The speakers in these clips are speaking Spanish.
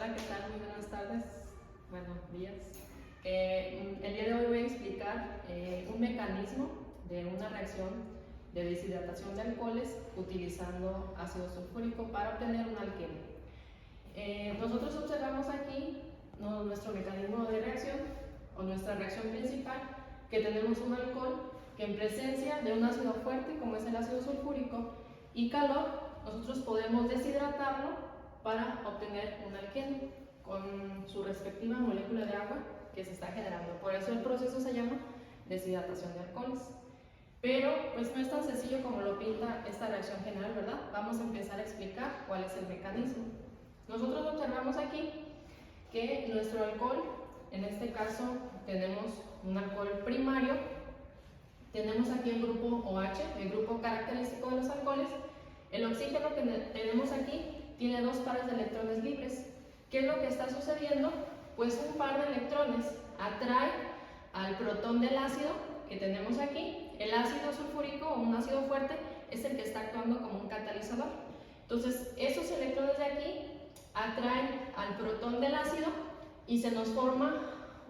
Hola, ¿qué tal? Muy buenas tardes, buenos días. El día de hoy voy a explicar un mecanismo de una reacción de deshidratación de alcoholes utilizando ácido sulfúrico para obtener un alqueno. Nosotros observamos aquí nuestro mecanismo de reacción o nuestra reacción principal, que tenemos un alcohol que en presencia de un ácido fuerte como es el ácido sulfúrico y calor, nosotros podemos deshidratarlo para obtener un alqueno con su respectiva molécula de agua que se está generando. Por eso el proceso se llama deshidratación de alcoholes. Pero pues no es tan sencillo como lo pinta esta reacción general, ¿verdad? Vamos a empezar a explicar cuál es el mecanismo. Nosotros observamos aquí que nuestro alcohol, en este caso tenemos un alcohol primario, tenemos aquí el grupo OH, el grupo característico de los alcoholes. El oxígeno que tenemos aquí tiene dos pares de electrones libres. ¿Qué es lo que está sucediendo? Pues un par de electrones atrae al protón del ácido que tenemos aquí. El ácido sulfúrico o un ácido fuerte es el que está actuando como un catalizador. Entonces, esos electrones de aquí atraen al protón del ácido y se nos forma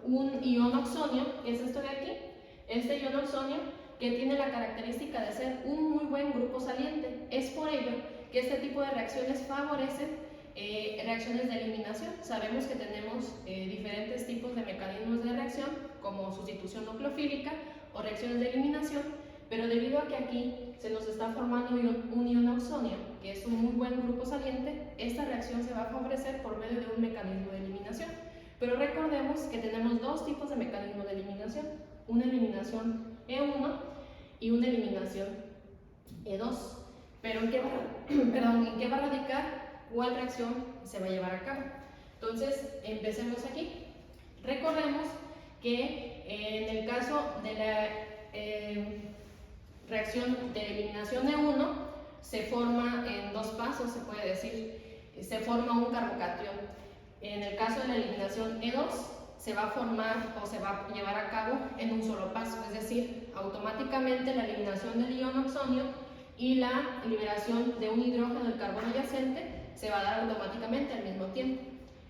un ion oxonio, que es esto de aquí. Este ion oxonio que tiene la característica de ser un muy buen grupo saliente. Es por ello que este tipo de reacciones favorecen reacciones de eliminación. Sabemos que tenemos diferentes tipos de mecanismos de reacción, como sustitución nucleofílica o reacciones de eliminación, pero debido a que aquí se nos está formando un ion oxonio, que es un muy buen grupo saliente, esta reacción se va a favorecer por medio de un mecanismo de eliminación. Pero recordemos que tenemos dos tipos de mecanismos de eliminación, una eliminación E1 y una eliminación E2. Pero ¿en qué va a radicar cuál reacción se va a llevar a cabo? Entonces, empecemos aquí. Recordemos que en el caso de la reacción de eliminación E1 se forma en dos pasos, se puede decir. Se forma un carbocatión. En el caso de la eliminación E2 se va a formar o se va a llevar a cabo en un solo paso, es decir, automáticamente la eliminación del ion oxonio y la liberación de un hidrógeno del carbono adyacente se va a dar automáticamente al mismo tiempo.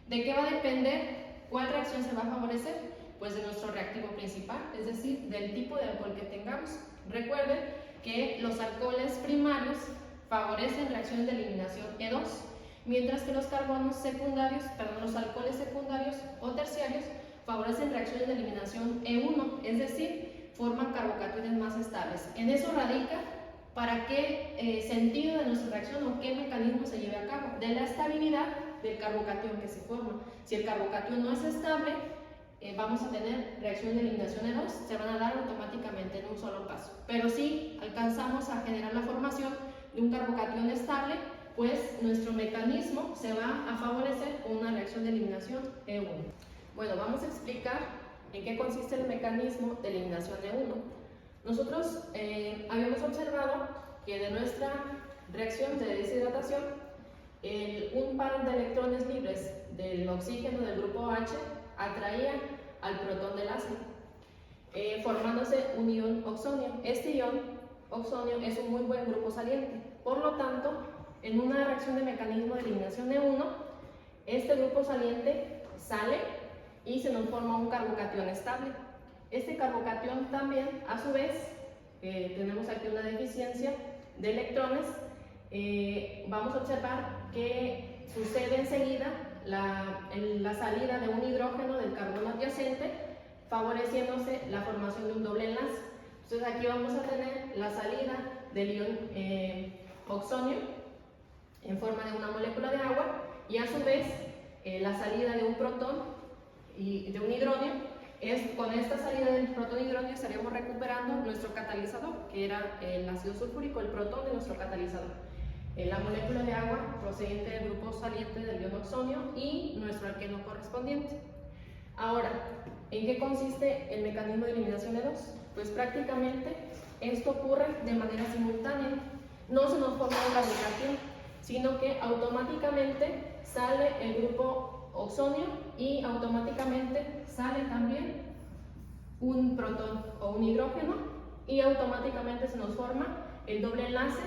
¿De qué va a depender cuál reacción se va a favorecer? Pues de nuestro reactivo principal, es decir, del tipo de alcohol que tengamos. Recuerden que los alcoholes primarios favorecen reacciones de eliminación E2, mientras que los carbonos secundarios, los alcoholes secundarios o terciarios favorecen reacciones de eliminación E1, es decir, forman carbocationes más estables. En eso radica para qué sentido de nuestra reacción o qué mecanismo se lleve a cabo, de la estabilidad del carbocatión que se forma. Si el carbocatión no es estable, vamos a tener reacciones de eliminación E2, se van a dar automáticamente en un solo paso. Pero si alcanzamos a generar la formación de un carbocatión estable, pues nuestro mecanismo se va a favorecer con una reacción de eliminación E1. Bueno, vamos a explicar en qué consiste el mecanismo de eliminación E1. Nosotros habíamos observado que de nuestra reacción de deshidratación, un par de electrones libres del oxígeno del grupo OH atraía al protón del ácido, formándose un ion oxonio. Este ion oxonio es un muy buen grupo saliente. Por lo tanto, en una reacción de mecanismo de eliminación E1, este grupo saliente sale y se nos forma un carbocatión estable. Este carbocatión también, a su vez, tenemos aquí una deficiencia de electrones. Vamos a observar que sucede enseguida la salida de un hidrógeno del carbono adyacente, favoreciéndose la formación de un doble enlace. Entonces aquí vamos a tener la salida del ion oxonio en forma de una molécula de agua y a su vez la salida de un protón y de un hidrógeno. Con esta salida del protón hidrógeno estaríamos recuperando nuestro catalizador, que era el ácido sulfúrico, el protón de nuestro catalizador. La molécula de agua procedente del grupo saliente del ion oxonio y nuestro alqueno correspondiente. Ahora, ¿en qué consiste el mecanismo de eliminación E2? Pues prácticamente esto ocurre de manera simultánea. No se nos forma un carbocatión, sino que automáticamente sale el grupo oxonio y automáticamente sale también un protón o un hidrógeno y automáticamente se nos forma el doble enlace,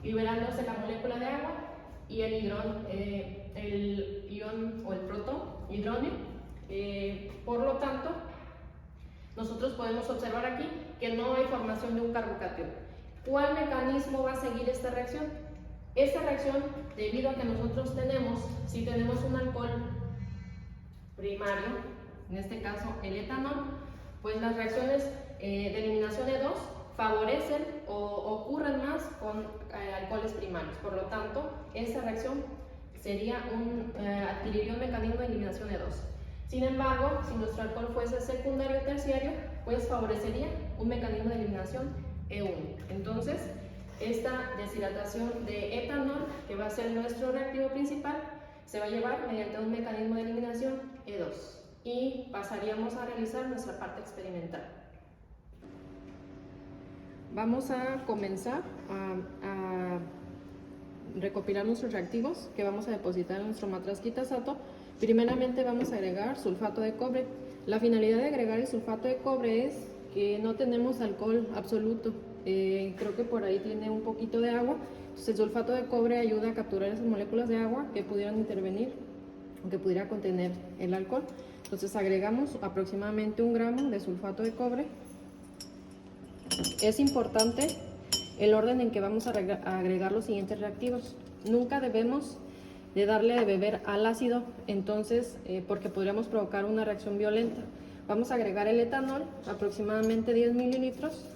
liberándose la molécula de agua y el ion o el protohidróneo. Por lo tanto, nosotros podemos observar aquí que no hay formación de un carbocatión. ¿Cuál mecanismo va a seguir esta reacción? Esta reacción, debido a que nosotros tenemos, si tenemos un alcohol primario, en este caso el etanol, pues las reacciones de eliminación E2 favorecen o ocurren más con alcoholes primarios. Por lo tanto, esta reacción adquiriría un mecanismo de eliminación E2. Sin embargo, si nuestro alcohol fuese secundario o terciario, pues favorecería un mecanismo de eliminación E1. Entonces, esta deshidratación de etanol, que va a ser nuestro reactivo principal, se va a llevar mediante un mecanismo de eliminación E2 y pasaríamos a realizar nuestra parte experimental. Vamos a comenzar a recopilar nuestros reactivos que vamos a depositar en nuestro matraz quitasato. Primeramente vamos a agregar sulfato de cobre. La finalidad de agregar el sulfato de cobre es que no tenemos alcohol absoluto. Creo que por ahí tiene un poquito de agua. Entonces el sulfato de cobre ayuda a capturar esas moléculas de agua que pudieran intervenir o que pudiera contener el alcohol. Entonces agregamos aproximadamente 1 gramo de sulfato de cobre. Es importante el orden en que vamos a agregar los siguientes reactivos. Nunca debemos de darle de beber al ácido, entonces porque podríamos provocar una reacción violenta. Vamos a agregar el etanol, aproximadamente 10 mililitros.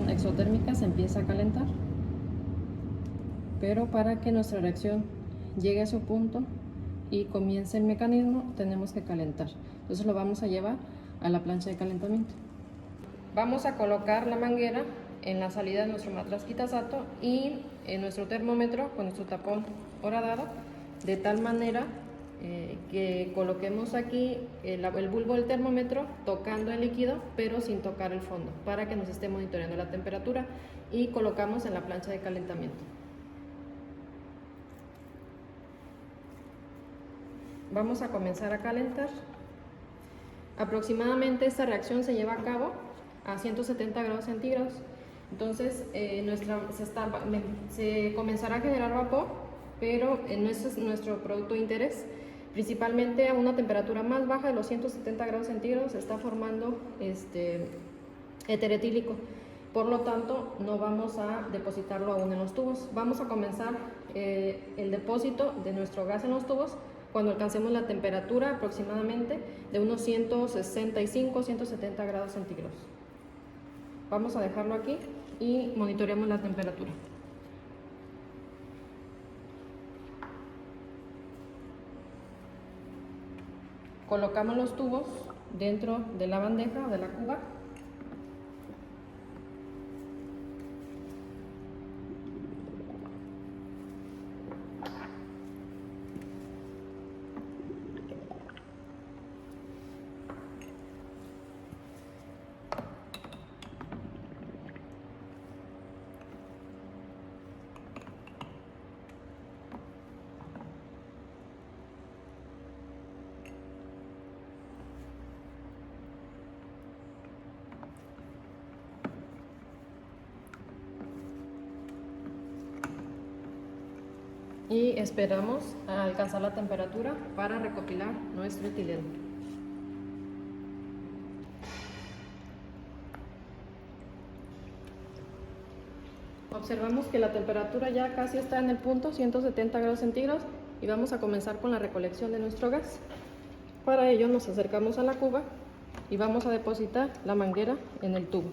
Exotérmica, se empieza a calentar, pero para que nuestra reacción llegue a su punto y comience el mecanismo tenemos que calentar. Entonces lo vamos a llevar a la plancha de calentamiento. Vamos a colocar la manguera en la salida de nuestro matraz quitasato y en nuestro termómetro con nuestro tapón horadado, de tal manera que coloquemos aquí el bulbo del termómetro tocando el líquido pero sin tocar el fondo, para que nos esté monitoreando la temperatura, y colocamos en la plancha de calentamiento. Vamos a comenzar a calentar. Aproximadamente esta reacción se lleva a cabo a 170 grados centígrados. Entonces se comenzará a generar vapor, pero no es nuestro producto de interés. Principalmente a una temperatura más baja de los 170 grados centígrados se está formando éter etílico. Por lo tanto, no vamos a depositarlo aún en los tubos. Vamos a comenzar el depósito de nuestro gas en los tubos cuando alcancemos la temperatura aproximadamente de unos 165-170 grados centígrados. Vamos a dejarlo aquí y monitoreamos la temperatura. Colocamos los tubos dentro de la bandeja o de la cuba. y esperamos a alcanzar la temperatura para recopilar nuestro etileno. Observamos que la temperatura ya casi está en el punto 170 grados centígrados y vamos a comenzar con la recolección de nuestro gas. Para ello nos acercamos a la cuba y vamos a depositar la manguera en el tubo.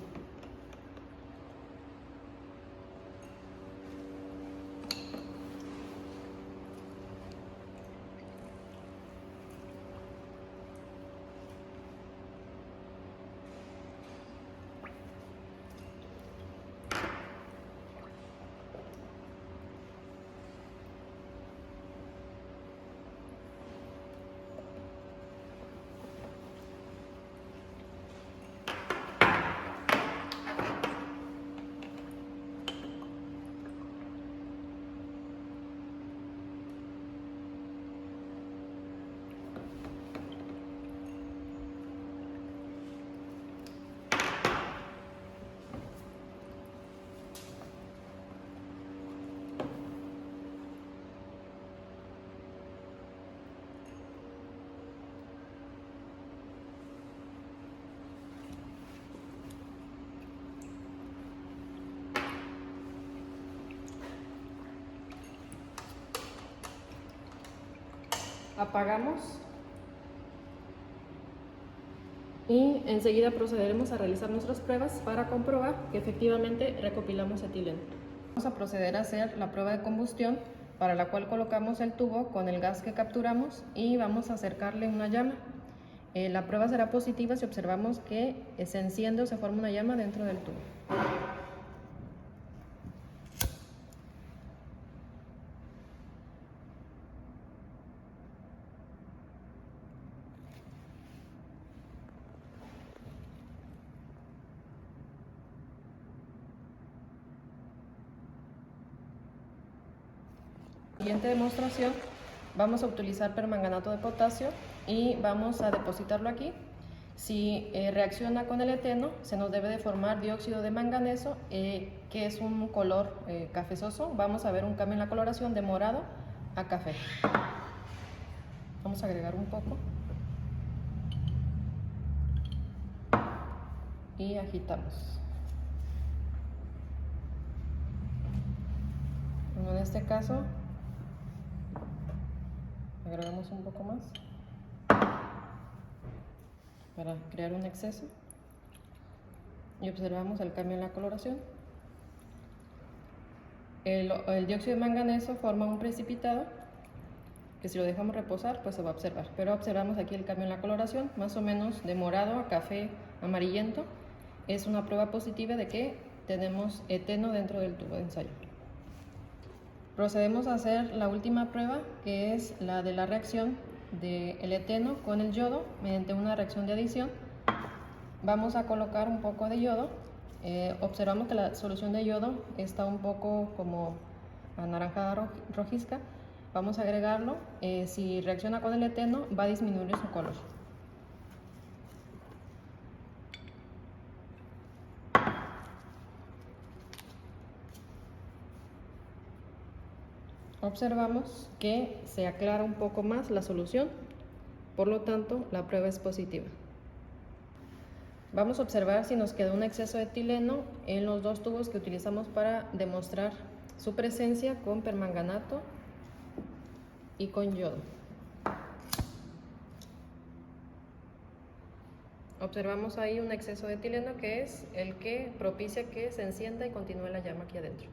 Apagamos y enseguida procederemos a realizar nuestras pruebas para comprobar que efectivamente recopilamos etileno. Vamos a proceder a hacer la prueba de combustión, para la cual colocamos el tubo con el gas que capturamos y vamos a acercarle una llama. La prueba será positiva si observamos que se enciende o se forma una llama dentro del tubo. Siguiente demostración, vamos a utilizar permanganato de potasio y vamos a depositarlo aquí. Si reacciona con el eteno, se nos debe de formar dióxido de manganeso, que es un color cafezoso. Vamos a ver un cambio en la coloración de morado a café. Vamos a agregar un poco y agitamos. Bueno, en este caso agregamos un poco más para crear un exceso y observamos el cambio en la coloración. El dióxido de manganeso forma un precipitado que si lo dejamos reposar pues se va a observar, pero observamos aquí el cambio en la coloración, más o menos de morado a café amarillento. Es una prueba positiva de que tenemos eteno dentro del tubo de ensayo. Procedemos a hacer la última prueba, que es la de la reacción del eteno con el yodo mediante una reacción de adición. Vamos a colocar un poco de yodo. Observamos que la solución de yodo está un poco como anaranjada rojizca. Vamos a agregarlo. Si reacciona con el eteno, va a disminuir su color. Observamos que se aclara un poco más la solución, por lo tanto la prueba es positiva. Vamos a observar si nos quedó un exceso de etileno en los dos tubos que utilizamos para demostrar su presencia con permanganato y con yodo. Observamos ahí un exceso de etileno que es el que propicia que se encienda y continúe la llama aquí adentro.